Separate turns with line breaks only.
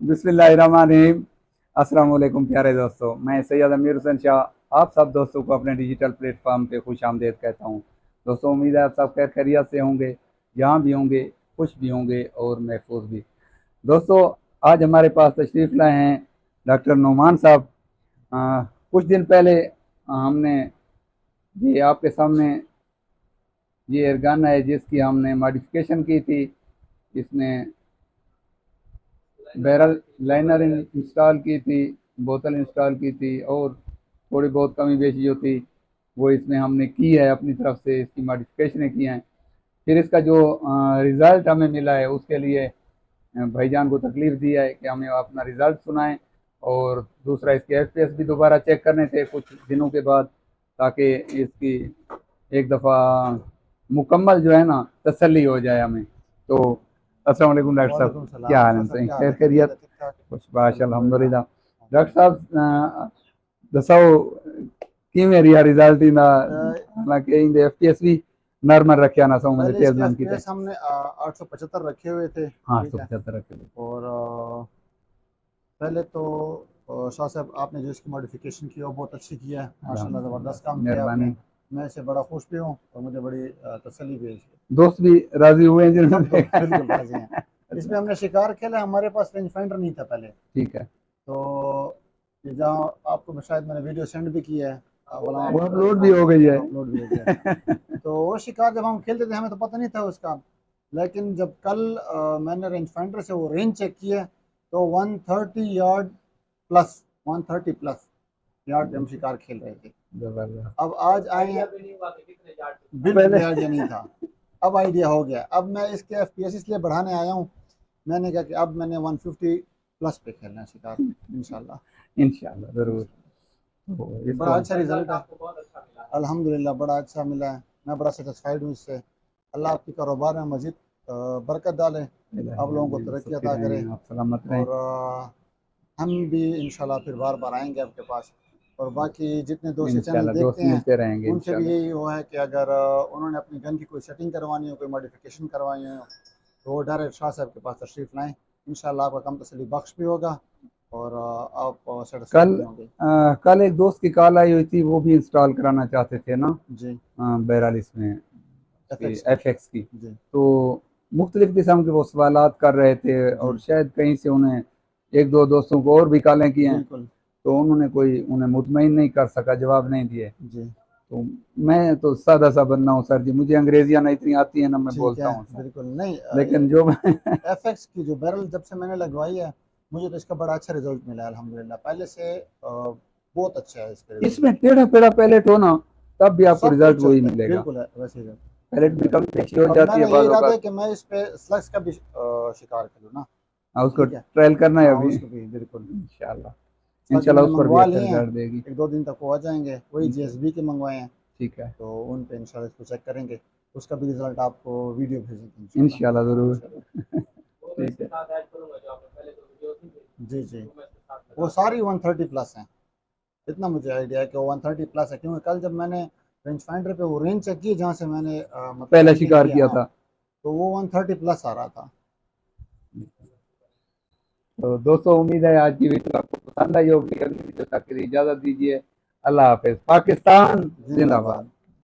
बिस्मिल्लाहिर्रहमानिर्रहीम। अस्सलाम वालेकुम प्यारे दोस्तों, मैं सैयद अमीर हुसैन शाह आप सब दोस्तों को अपने डिजिटल प्लेटफॉर्म पे खुश आमदेद कहता हूँ। दोस्तों, उम्मीद है आप सब खैर खैरियत से होंगे, जहाँ भी होंगे खुश भी होंगे और महफूज भी। दोस्तों, आज हमारे पास तशरीफ़ लाए हैं डॉक्टर नुमान साहब। कुछ दिन पहले हमने ये आपके सामने ये एयरगन है जिसकी हमने मॉडिफिकेशन की थी। इसमें बैरल लाइनर इंस्टॉल की थी, बोतल इंस्टॉल की थी और थोड़ी बहुत कमी बेशी जो थी वो इसमें हमने की है, अपनी तरफ से इसकी मॉडिफिकेशनें की हैं। फिर इसका जो रिज़ल्ट हमें मिला है उसके लिए भाईजान को तकलीफ़ दी है कि हमें अपना रिज़ल्ट सुनाएं, और दूसरा इसके एफपीएस भी दोबारा चेक करने थे कुछ दिनों के बाद, ताकि इसकी एक दफ़ा मुकम्मल जो है ना तसल्ली हो जाए हमें। तो अस्सलाम वालेकुम डॉक्टर साहब,
वालेकुम
क्या
सलाम
हाल है?
शाह साहब,
सही
क्या हाल
खैर
है? खैरियत
खैरियत?
है? ठीक ठाक।
कुछ बाश
अल्हम्दुलिल्लाह।
अल्हम्दुलिल्लाह। डॉक्टर साहब, दसाओ किवें रिहा रिजल्ट इंदा? हालांकि इंदे एफपीएस भी नॉर्मल रखा ना सौ मुझे
पहले
तेज
इसके
नाम की थे।
एफपीएस हमने 875 रखे हुए थे।
हाँ,
ठीक है।
875 रखे थे।
और पहले तो शाह साहब आपने जो इसकी मॉडिफिकेशन की है वो बहुत अच्छी किया है, माशाल्लाह
अल्हम्दुलिल्लाह,
ज़बरदस्त काम किया आपने।
मेहरबानी।
मैं इससे बड़ा खुश भी हूँ और मुझे बड़ी तसल्ली भी है इसकी।
दोस्त भी राजी हुए हैं
सब
जिन्होंने
दोस्त
देखा
बिल्कुल राजी हैं। इसमें हमने शिकार खेला, हमारे पास रेंज फाइंडर नहीं था पहले।
ठीक है।
तो ये जहाँ आपको शायद मैंने वीडियो सेंड भी किया है,
वो अपलोड भी हो गई है।
अपलोड भी हो गया। तो वो शिकार जब हम खेलते थे हमें तो पता नहीं था उसका। लेकिन जब कल मैंने रेंज फाइंडर से वो रेंज चेक किया तो 130 यार्ड प्लस, 130 प्लस यार्ड हम शिकार खेल रहे थे।
जबरदस्त।
अब आज आए हैं, बिल्कुल
पहले
आइडिया नहीं था। अब आइडिया हो गया। अब मैं इसके एफपीएस इसलिए बढ़ाने आया हूँ। मैंने कहा कि अब मैंने 150 प्लस पे खेलना है शिकार, इंशाल्लाह।
इंशाल्लाह जरूर। तो
बड़ा
इसको
अच्छा रिजल्ट है, अल्हम्दुलिल्लाह बड़ा अच्छा मिला है। मैं बड़ा सेटिस्फाइड हूँ इससे। अल्लाह आपके कारोबार में मज़ीद बरकत डाले, आप लोगों को तरक्की
सुखी
अता करे।
रहें, आप सलामत रहें।
और हम भी इंशाल्लाह फिर बार बार आएंगे आपके पास। और बाकी जितने दोस्त ये चैनल
इंशाल्लाह
देखते
दोस्त
हैं
मिलते रहेंगे
उनसे भी
इंशाल्लाह।
यही वो है कि अगर उन्होंने अपनी गन की कोई सेटिंग करवानी हो, कोई मॉडिफिकेशन करवानी हो, तो वो डायरेक्ट शाह साहब के पास तशरीफ़ लाएँ। इंशाल्लाह आपका काम तसल्ली बख्श भी होगा और आप सेटिस्फाइड
कल
भी होंगे।
कल एक दोस्त की कॉल आई हुई थी, वो भी इंस्टॉल कराना चाहते थे ना,
जी।
42 में
एफएक्स की।
एफ एक्स की।
जी।
तो मुख्तलिफ किस्म के वो सवालात कर रहे थे, और
जी।
शायद कहीं से उन्हें एक दो दोस्तों को और भी कॉलें की हैं,
बिल्कुल।
तो उन्होंने कोई उन्हें मुतमईन नहीं कर सका, जवाब नहीं दिए।
जी।
तो मैं तो सादा सा बंदा हूँ सर जी, मुझे अंग्रेजियाँ ना इतनी आती है ना मैं
ठीक
बोलता
है।
हूँ सर।
बिल्कुल नहीं,
लेकिन जो
एफएक्स की जो बैरल जब से मैंने लगवाई है मुझे तो इसका बड़ा अच्छा रिजल्ट मिला है अल्हम्दुलिल्लाह। पहले से बहुत अच्छा है इसका रिजल्ट।
इसमें टेढ़ा पेढ़ा पैलेट हो ना, तब भी आपको
सब
रिजल्ट
कुछ
वही
चलता है,
मिलेगा।
बिल्कुल है वैसे ही है।
पैलेट भी
बिल्कुल।
कम बेची हो
अब
जाती है
मेरा यही
बाज़
इरादा है
औक़ात।
कि मैं इस पे स्लग्स का भी शिकार करूँ ना।
हाँ, उसको
ठीक है।
ट्रायल करना है
हाँ
अभी।
उसको भी बिल्कुल।
इंशाल्लाह
स्लग्स
इंशाल्लाह
मैंने
उस पर भी
मंगवा
अच्छा
लिए हैं,
रिजल्ट देगी।
एक दो दिन तक वो आ जाएंगे। वही
इंशाल्लाह।
जीएसबी के मंगवाए हैं।
ठीक है।
तो उन पे इंशाल्लाह इसको चेक करेंगे, उसका भी रिजल्ट आपको वीडियो भेजेंगे इंशाल्लाह।
इंशाल्लाह ज़रूर।
इंशाल्लाह।
ठीक है।
जी जी। वो सारी 130 प्लस हैं। इतना मुझे आइडिया है कि वो 130 प्लस है, क्योंकि कल जब मैंने रेंज फाइंडर पे वो रेंज चेक की जहाँ से मैंने मतलब
पहला
एमटिंग
शिकार
किया,
किया
हाँ,
था।
तो वो 130 प्लस आ रहा था।
तो दोस्तों, उम्मीद है आज की वीडियो आपको पसंद आई होगी। अगली वीडियो तक के लिए इजाज़त दीजिए। अल्लाह हाफ़िज़। पाकिस्तान
जिंदाबाद।
जिंदाबाद।